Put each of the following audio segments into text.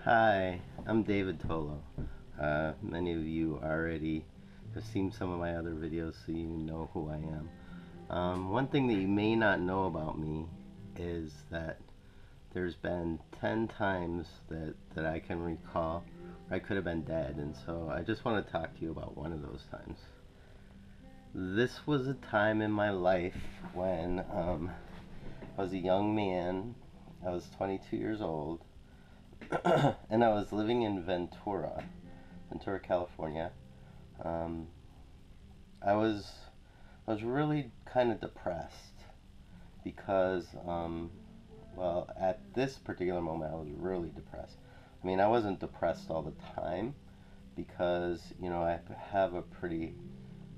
Hi, I'm David Tolo. Many of you already have seen some of my other videos, so you know who I am. One thing that you may not know about me is that there's been 10 times that I can recall where I could have been dead, and so I just want to talk to you about one of those times. This was a time in my life when I was a young man. I was 22 years old, and I was living in Ventura, California. Um, I was I was really kind of depressed because, well, at this particular moment, I was really depressed. I mean, I wasn't depressed all the time because I have a pretty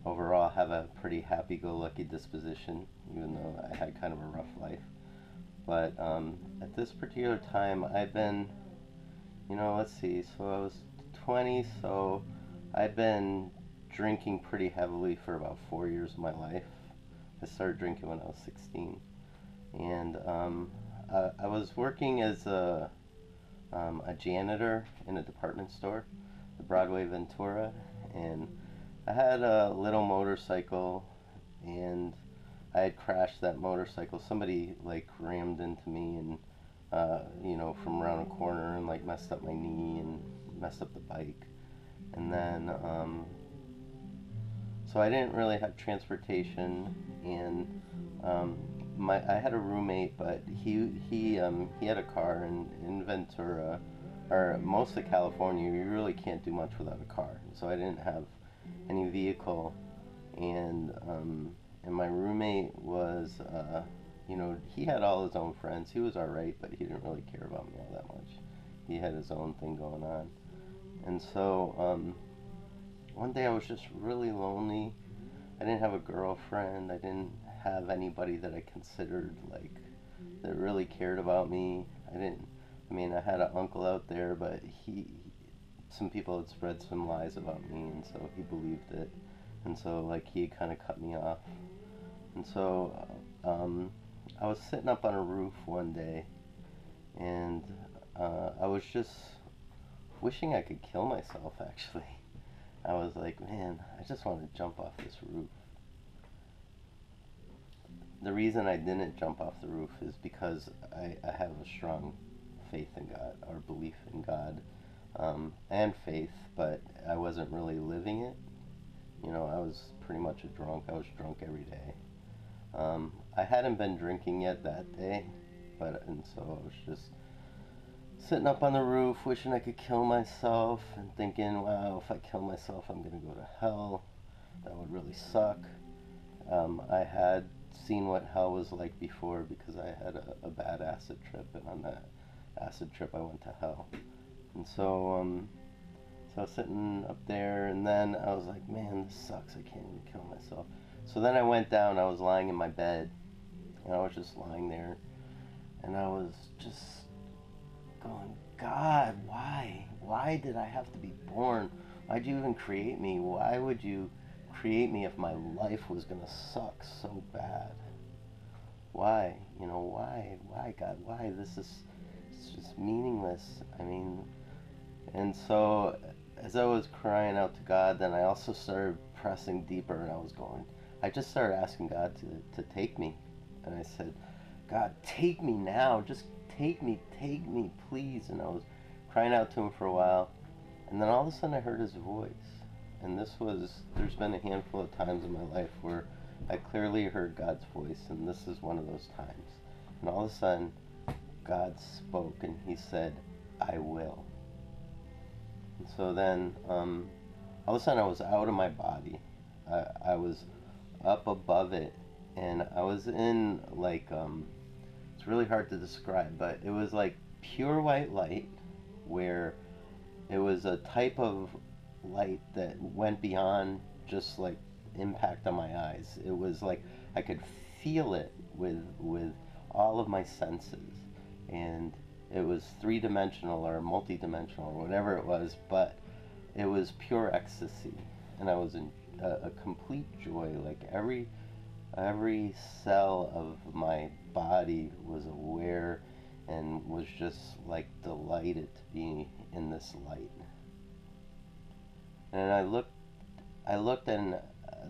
overall have a pretty happy-go-lucky disposition, even though I had kind of a rough life. But at this particular time, I've been let's see. So I was 20, so I've been drinking pretty heavily for about 4 years of my life. I started drinking when I was 16, and I was working as a janitor in a department store, the Broadway Ventura, and I had a little motorcycle, and I had crashed that motorcycle. Somebody like rammed into me and from around a corner and like messed up my knee and messed up the bike. And then, so I didn't really have transportation, and I had a roommate, but he had a car, and in Ventura, or most of California, you really can't do much without a car. So I didn't have any vehicle, and my roommate was he had all his own friends. He was all right, but he didn't really care about me all that much. He had his own thing going on, and so one day I was just really lonely. I didn't have a girlfriend. I didn't have anybody that I considered like that really cared about me. I didn't. I mean, I had an uncle out there, but some people had spread some lies about me, and so he believed it, and so like he kind of cut me off. And so I was sitting up on a roof one day, and I was just wishing I could kill myself, actually. I was like, man, I just want to jump off this roof. The reason I didn't jump off the roof is because I have a strong faith in God, or belief in God, and faith, but I wasn't really living it. I was pretty much a drunk. I was drunk every day. I hadn't been drinking yet that day, and so I was just sitting up on the roof, wishing I could kill myself, and thinking, wow, if I kill myself, I'm gonna go to hell. That would really suck. I had seen what hell was like before because I had a bad acid trip, and on that acid trip, I went to hell. And so I was sitting up there, and then I was like, man, this sucks. I can't even kill myself. So then I went down. I was lying in my bed, and I was just lying there, and I was just going, God, why? Why did I have to be born? Why'd you even create me? Why would you create me if my life was gonna suck so bad? Why? Why, God? Why? It's just meaningless. I mean, and so as I was crying out to God, then I also started pressing deeper, and I just started asking God to take me. And I said, God, take me now. Just take me, please. And I was crying out to him for a while. And then all of a sudden I heard his voice. And there's been a handful of times in my life where I clearly heard God's voice, and this is one of those times. And all of a sudden, God spoke, and he said, I will. And so then, all of a sudden I was out of my body. I was up above it, and I was in like, it's really hard to describe, but it was like pure white light, where it was a type of light that went beyond just like impact on my eyes. It was like I could feel it with all of my senses, and it was three-dimensional or multi-dimensional or whatever it was, but it was pure ecstasy, and I was in a complete joy. Like every cell of my body was aware, and was just like delighted to be in this light. And I looked, and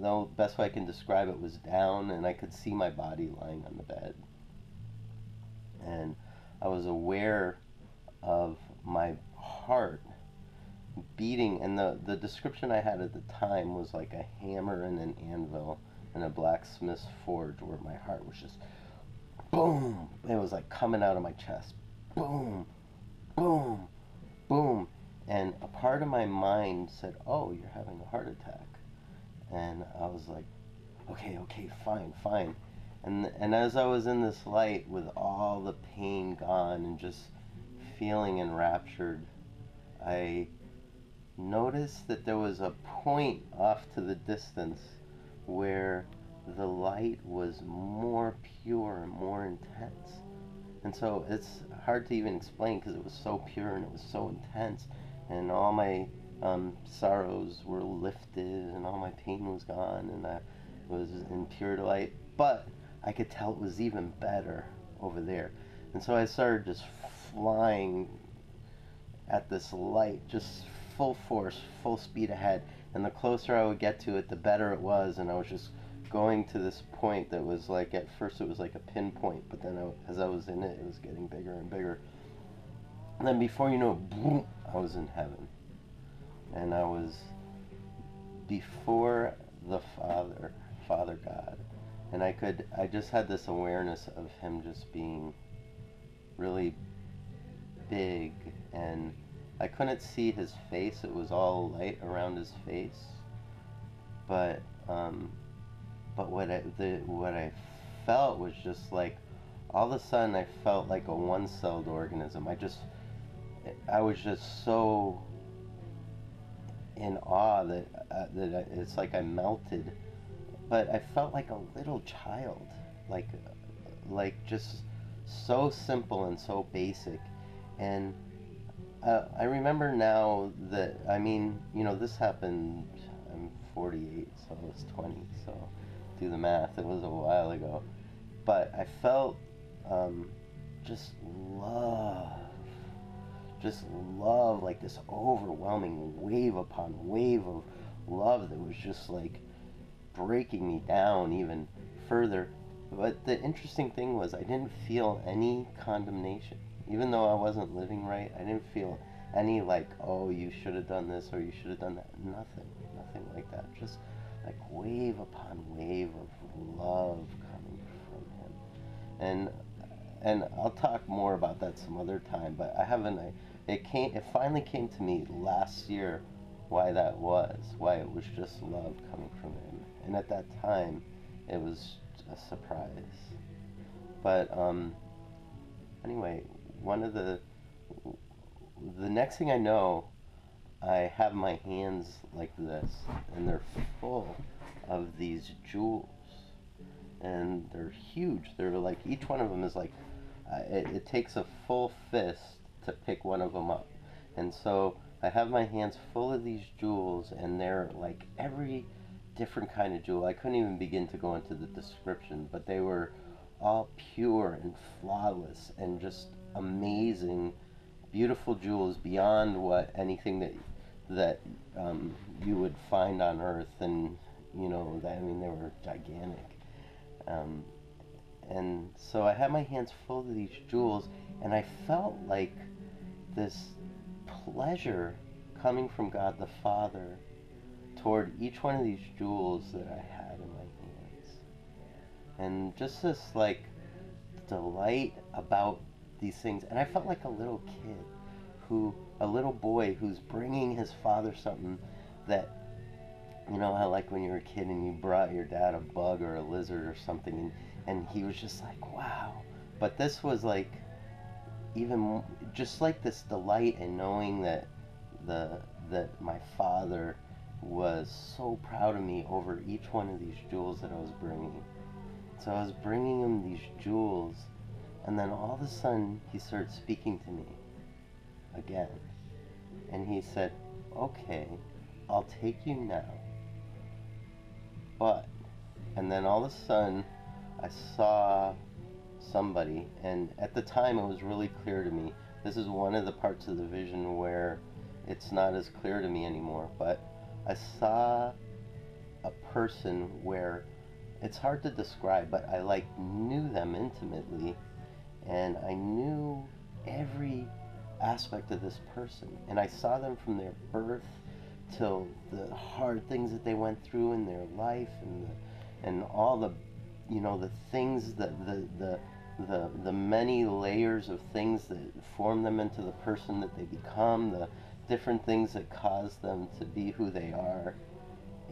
the best way I can describe it was down, and I could see my body lying on the bed. And I was aware of my heart beating, and the description I had at the time was like a hammer and an anvil in a blacksmith's forge, where my heart was just boom. It was like coming out of my chest. Boom, boom, boom. And a part of my mind said, "Oh, you're having a heart attack." And I was like, "Okay, okay, fine, fine." And as I was in this light with all the pain gone and just feeling enraptured, I noticed that there was a point off to the distance where the light was more pure and more intense. And so it's hard to even explain because it was so pure and it was so intense, and all my sorrows were lifted and all my pain was gone, and I was in pure delight. But I could tell it was even better over there. And so I started just flying at this light, just full force, full speed ahead. And the closer I would get to it, the better it was. And I was just going to this point that was like, at first it was like a pinpoint, but then as I was in it, it was getting bigger and bigger. And then before you know it, boom, I was in heaven. And I was before the Father God. And I just had this awareness of him just being really big, and I couldn't see his face. It was all light around his face. But what I felt was just like, all of a sudden I felt like a one-celled organism. I was just so in awe that it's like I melted. But I felt like a little child, like just so simple and so basic. And I remember now that, I mean, this happened, I'm 48, so I was 20, so do the math, it was a while ago. But I felt just love, like this overwhelming wave upon wave of love that was just like breaking me down even further. But the interesting thing was, I didn't feel any condemnation. Even though I wasn't living right, I didn't feel any like, oh, you should have done this or you should have done that. Nothing like that. Just like wave upon wave of love coming from him. And I'll talk more about that some other time, but it finally came to me last year why that was, why it was just love coming from him. And at that time, it was a surprise. But anyway, the next thing I know, I have my hands like this, and they're full of these jewels, and they're huge. They're like, each one of them is like, it takes a full fist to pick one of them up. And so I have my hands full of these jewels, and they're like every different kind of jewel. I couldn't even begin to go into the description, but they were all pure and flawless and just amazing, beautiful jewels beyond what anything that you would find on Earth. And I mean, they were gigantic. And so I had my hands full of these jewels, and I felt like this pleasure coming from God the Father toward each one of these jewels that I had in my hands. And just this like delight about these things. And I felt like a little kid, a little boy who's bringing his father something that, how like when you were a kid and you brought your dad a bug or a lizard or something, and he was just like, wow. But this was like, even just like this delight in knowing that my father was so proud of me over each one of these jewels that I was bringing. So I was bringing him these jewels, and then all of a sudden he started speaking to me again. And he said, okay, I'll take you now, but, and then all of a sudden I saw somebody. And at the time, it was really clear to me. This is one of the parts of the vision where it's not as clear to me anymore, but I saw a person where it's hard to describe, but I like knew them intimately, and I knew every aspect of this person, and I saw them from their birth till the hard things that they went through in their life, and all the, you know, the things that the many layers of things that form them into the person that they become, the different things that cause them to be who they are,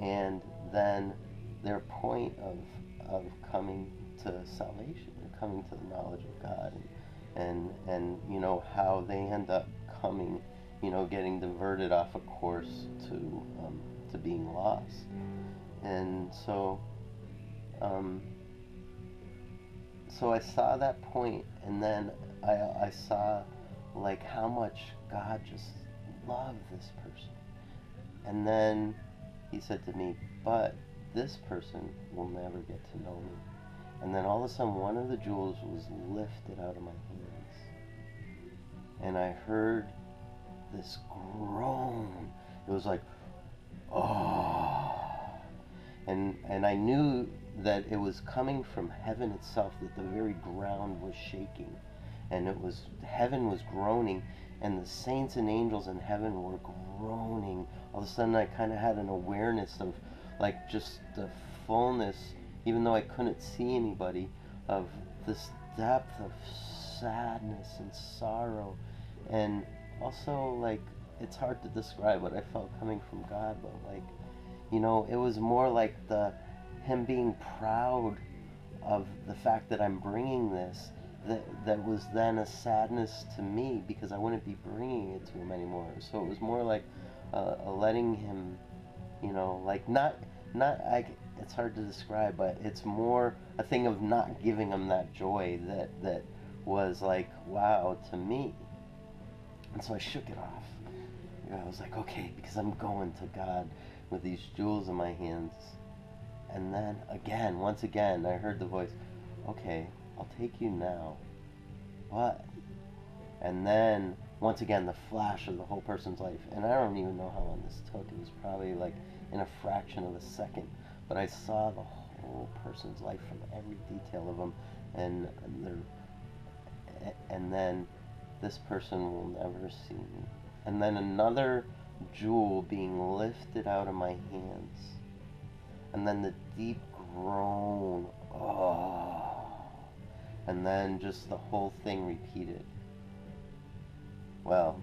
and then their point of coming to salvation, or coming to the knowledge of God, and you know how they end up coming, you know, getting diverted off a course to being lost. And so I saw that point, and then I saw like how much God just loved this person. And then he said to me, but this person will never get to know me. And then all of a sudden, one of the jewels was lifted out of my hands. And I heard this groan. It was like, oh. And I knew that it was coming from heaven itself, that the very ground was shaking. And it was, heaven was groaning, and the saints and angels in heaven were groaning. All of a sudden, I kind of had an awareness of like just the fullness, even though I couldn't see anybody, of this depth of sadness and sorrow. And also, like, it's hard to describe what I felt coming from God, but like, you know, it was more like him being proud of the fact that I'm bringing this, that was then a sadness to me, because I wouldn't be bringing it to him anymore. So it was more like a letting him, you know, like it's hard to describe, but it's more a thing of not giving him that joy that was like, wow, to me. And so I shook it off. You know, I was like, okay, because I'm going to God with these jewels in my hands. And then again, once again, I heard the voice, okay, I'll take you now, but, and then once again, the flash of the whole person's life. And I don't even know how long this took. It was probably like in a fraction of a second, but I saw the whole person's life from every detail of them, and then this person will never see me. And then another jewel being lifted out of my hands, and then the deep groan, oh, and then just the whole thing repeated. Well,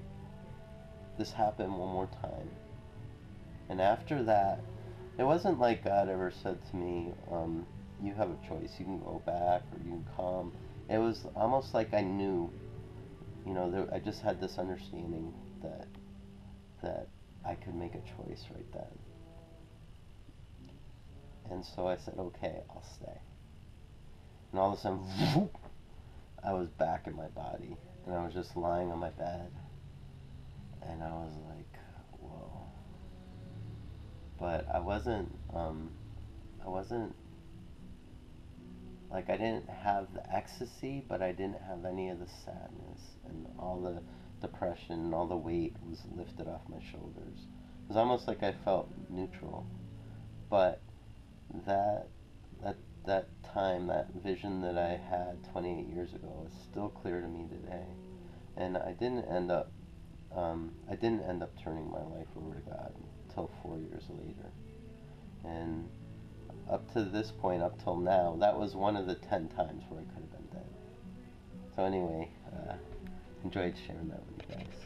this happened one more time, and after that, it wasn't like God ever said to me, you have a choice, you can go back or you can come. It was almost like I knew, you know, I just had this understanding that I could make a choice right then. And so I said, okay, I'll stay. And all of a sudden, whoop, I was back in my body, and I was just lying on my bed, and I was like, whoa. But I wasn't, like, I didn't have the ecstasy, but I didn't have any of the sadness, and all the depression and all the weight was lifted off my shoulders. It was almost like I felt neutral. But that time, that vision that I had 28 years ago is still clear to me today. And I didn't end up turning my life over to God until 4 years later. And up to this point, up till now, that was one of the 10 times where I could have been dead. So anyway, enjoyed sharing that with you guys.